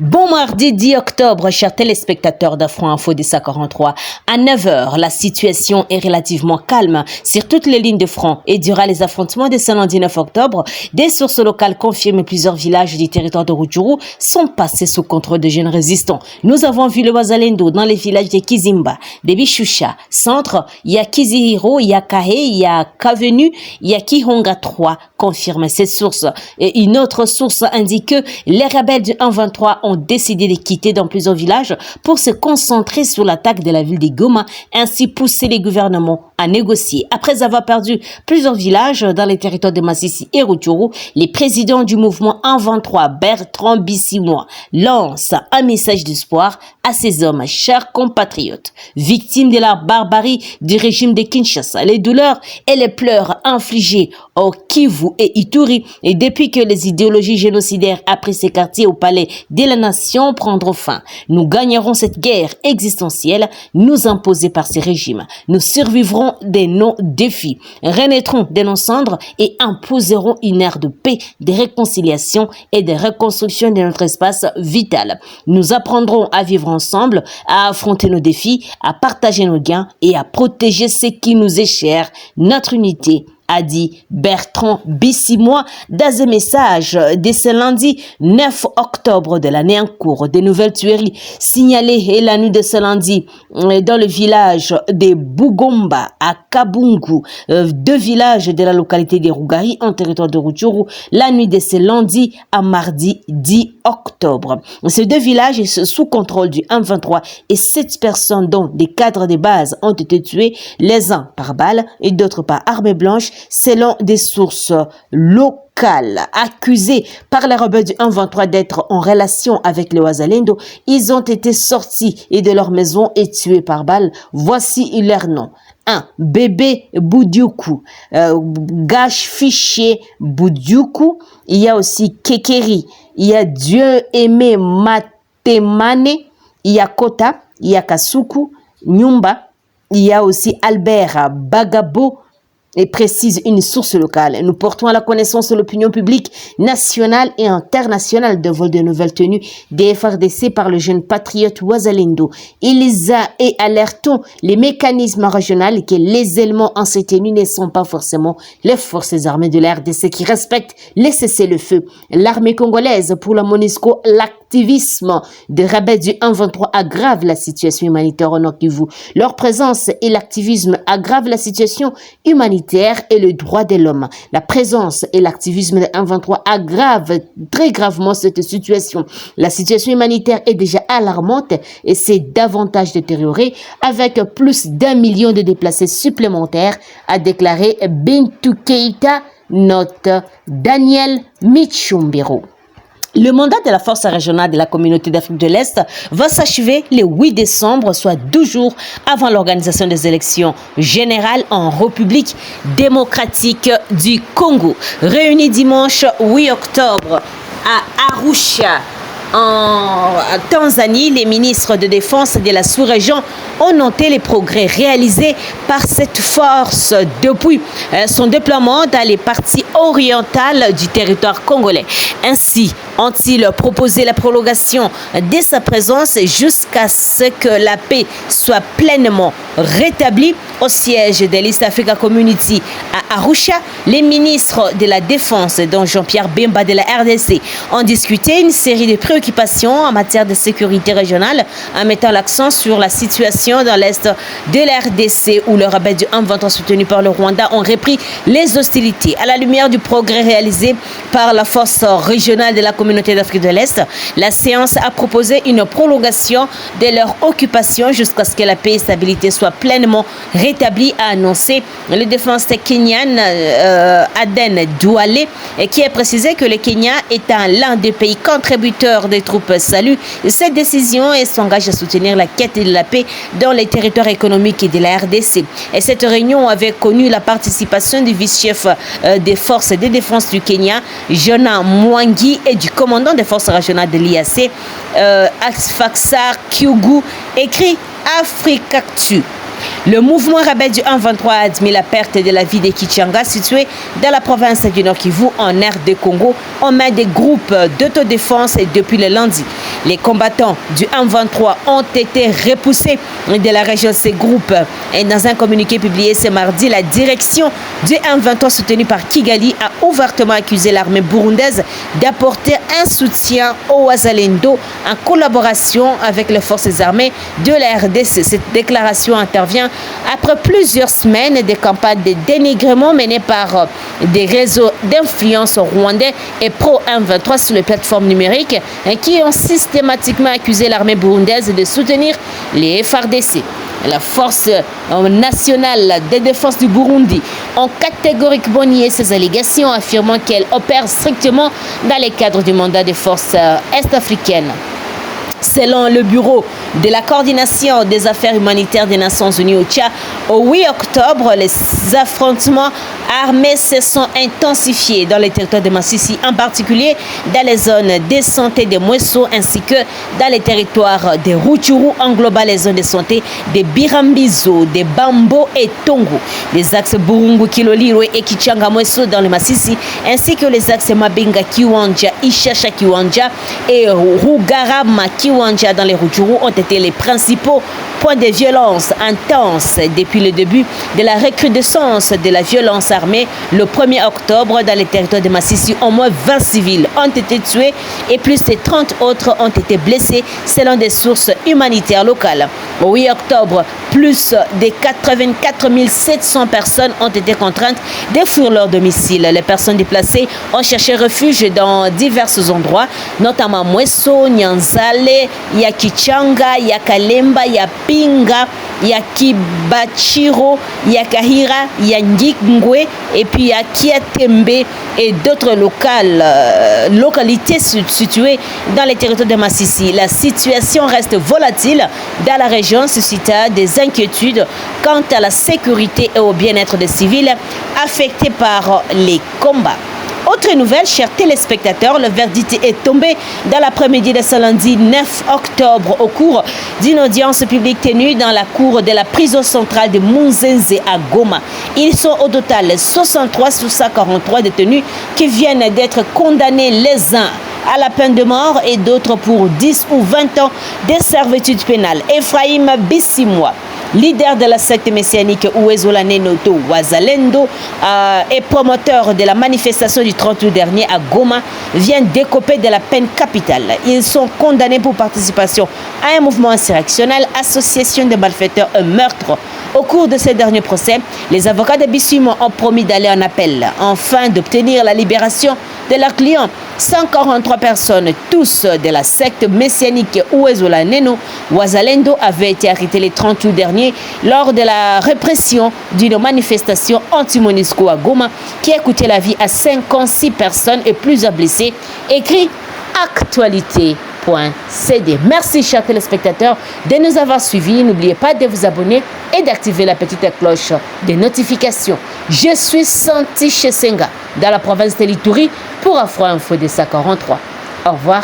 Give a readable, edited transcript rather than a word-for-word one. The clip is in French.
Bon mardi 10 octobre, chers téléspectateurs d'Afro Info des 43. À 9h, la situation est relativement calme sur toutes les lignes de front et durant les affrontements de ce lundi 9 octobre, des sources locales confirment que plusieurs villages du territoire de Rutshuru sont passés sous contrôle de jeunes résistants. Nous avons vu le Wazalendo dans les villages de Kizimba, de Bishusha, centre, il y a Kizihiro, il y a Kahe, il y a Kavenu, il y a Kihonga 3, confirme cette source. Et une autre source indique que les rebelles du 1-23 ont décidé de quitter dans plusieurs villages pour se concentrer sur l'attaque de la ville de Goma, ainsi pousser les gouvernements à négocier. Après avoir perdu plusieurs villages dans les territoires de Masisi et Rutshuru, les présidents du mouvement 1-23, Bertrand Bisimwa, lancent un message d'espoir à ces hommes, chers compatriotes, victimes de la barbarie du régime de Kinshasa, les douleurs et les pleurs infligés au Kivu et Ituri, et depuis que les idéologies génocidaires après ces quartiers au palais de la nation prendront fin. Nous gagnerons cette guerre existentielle nous imposée par ces régimes. Nous survivrons de nos défis, renaîtrons de nos cendres et imposerons une ère de paix, de réconciliation et de reconstruction de notre espace vital. Nous apprendrons à vivre ensemble, à affronter nos défis, à partager nos gains et à protéger ce qui nous est cher, notre unité, a dit Bertrand Bisimwa dans un message de ce lundi 9 octobre de l'année en cours. Des nouvelles tueries signalées la nuit de ce lundi dans le village de Bugomba à Kabungu, deux villages de la localité de Rugari en territoire de Rutshuru, la nuit de ce lundi à mardi 10 octobre. Ces deux villages sont sous contrôle du 1-23 et 7 personnes dont des cadres de base ont été tués, les uns par balle et d'autres par arme blanche, selon des sources locales. Accusés par les rebelles du 1-23 d'être en relation avec les Wazalendo, ils ont été sortis et de leur maison et tués par balle. Voici leur nom. 1. Bébé Boudioukou, Gash Fichier Boudioukou, il y a aussi Kekeri, il y a Dieu aimé Matemane, il y a Kota, il y a Kasuku, Nyumba, il y a aussi Albert Bagabo, et précise une source locale. Nous portons à la connaissance de l'opinion publique nationale et internationale de vol de nouvelles tenues des FRDC par le jeune patriote Wazalendo. Et alertons les mécanismes régionaux que les éléments en ces tenues ne sont pas forcément les forces armées de la RDC qui respectent les cessez-le-feu. L'armée congolaise pour la MONUSCO, l'activisme des rebelles du 1-23 aggrave la situation humanitaire au Nord Kivu. Leur présence et l'activisme aggravent la situation humanitaire et le droit de l'homme. La présence et l'activisme de 1-23 aggravent très gravement cette situation. La situation humanitaire est déjà alarmante et s'est davantage détériorée avec plus d'1 million de déplacés supplémentaires, a déclaré Bintou Keita, note Daniel Michumbiro. Le mandat de la force régionale de la communauté d'Afrique de l'Est va s'achever le 8 décembre, soit 12 jours avant l'organisation des élections générales en République démocratique du Congo. Réunis dimanche 8 octobre à Arusha, en Tanzanie, les ministres de défense de la sous-région ont noté les progrès réalisés par cette force depuis son déploiement dans les parties orientales du territoire congolais. Ainsi, ont-ils proposé la prolongation de sa présence jusqu'à ce que la paix soit pleinement rétablie au siège de l'East Africa Community à Arusha. Les ministres de la Défense, dont Jean-Pierre Bemba de la RDC, ont discuté une série de préoccupations en matière de sécurité régionale en mettant l'accent sur la situation dans l'est de la RDC où le rebelle du 1-23 soutenu par le Rwanda ont repris les hostilités. À la lumière du progrès réalisé par la force régionale de la communauté d'Afrique de l'Est, la séance a proposé une prolongation de leur occupation jusqu'à ce que la paix et la stabilité soient pleinement rétablies, a annoncé le défense kenyan Aden Douale, qui a précisé que le Kenya étant l'un des pays contributeurs des troupes salue cette décision et s'engage à soutenir la quête de la paix dans les territoires économiques de la RDC. Et cette réunion avait connu la participation du vice-chef des forces de défense du Kenya, Jonah Mwangi, et du commandant des forces régionales de l'IAC, Faxar Kyugu, écrit Africactu. Le mouvement rebelle du 1-23 a admis la perte de la vie de Kichanga, située dans la province du Nord Kivu, en RD Congo, en main des groupes d'autodéfense depuis le lundi. Les combattants du M23 ont été repoussés de la région. Ces groupes, et dans un communiqué publié ce mardi, la direction du M23 soutenue par Kigali a ouvertement accusé l'armée burundaise d'apporter un soutien aux Wazalendo en collaboration avec les forces armées de la RDC. Cette déclaration intervient après plusieurs semaines de campagnes de dénigrement menées par des réseaux d'influence rwandais et pro-M23 sur les plateformes numériques qui ont systématiquement accusé l'armée burundaise de soutenir les FARDC. La force nationale de défense du Burundi ont catégoriquement nié ces allégations, affirmant qu'elle opère strictement dans le cadre du mandat des forces est-africaines. Selon le bureau de la coordination des affaires humanitaires des Nations Unies au Tchad, au 8 octobre, les affrontements armés se sont intensifiés dans les territoires de Massissi, en particulier dans les zones de santé de Mweso ainsi que dans les territoires de Rutshuru, englobant les zones de santé de Birambizo, de Bambo et Tongo. Les axes Burungu, Kilolirwe et Kichanga Mweso dans le Massissi, ainsi que les axes Mabenga Kiwanja, Ishasha Kiwanja et Rugarama Kiwanja dans les Rutshuru ont été les principaux points de violence intense depuis le début de la recrudescence de la violence armée le 1er octobre dans les territoires de Massissi. Au moins 20 civils ont été tués et plus de 30 autres ont été blessés selon des sources humanitaires locales. Au 8 octobre, plus de 84 700 personnes ont été contraintes de fuir leur domicile. Les personnes déplacées ont cherché refuge dans divers endroits, notamment Mweso, Nyanzale, Yakichanga, Yakalemba, Yapinga, Yakibachiro, Yakahira, Yangikngwe et puis Yakiatembe et d'autres localités situées dans les territoires de Massissi. La situation reste volatile dans la région, suscitant des inquiétudes quant à la sécurité et au bien-être des civils affectés par les combats. Autre nouvelle, chers téléspectateurs, le verdict est tombé dans l'après-midi de ce lundi 9 octobre au cours d'une audience publique tenue dans la cour de la prison centrale de Munzenze à Goma. Ils sont au total 63 sur 143 détenus qui viennent d'être condamnés les uns à la peine de mort et d'autres pour 10 ou 20 ans de servitude pénale. Ephraim Bissimwa, leader de la secte messianique Uwezolane Noto Wazalendo et promoteur de la manifestation du 30 août dernier à Goma, vient d'écoper de la peine capitale. Ils sont condamnés pour participation à un mouvement insurrectionnel, association de malfaiteurs et meurtre. Au cours de ce dernier procès, les avocats de Bissimwa ont promis d'aller en appel afin d'obtenir la libération de leurs clients. 143 personnes, tous de la secte messianique Uwezolane Wazalendo, avaient été arrêtées le 30 août dernier lors de la répression d'une manifestation anti-MONUSCO à Goma qui a coûté la vie à 56 personnes et plusieurs blessés. Écrit actualité.cd. Merci chers téléspectateurs de nous avoir suivis. N'oubliez pas de vous abonner et d'activer la petite cloche des notifications. Je suis Santi Chesenga dans la province de l'Ituri pour Afro Info des 43. Au revoir.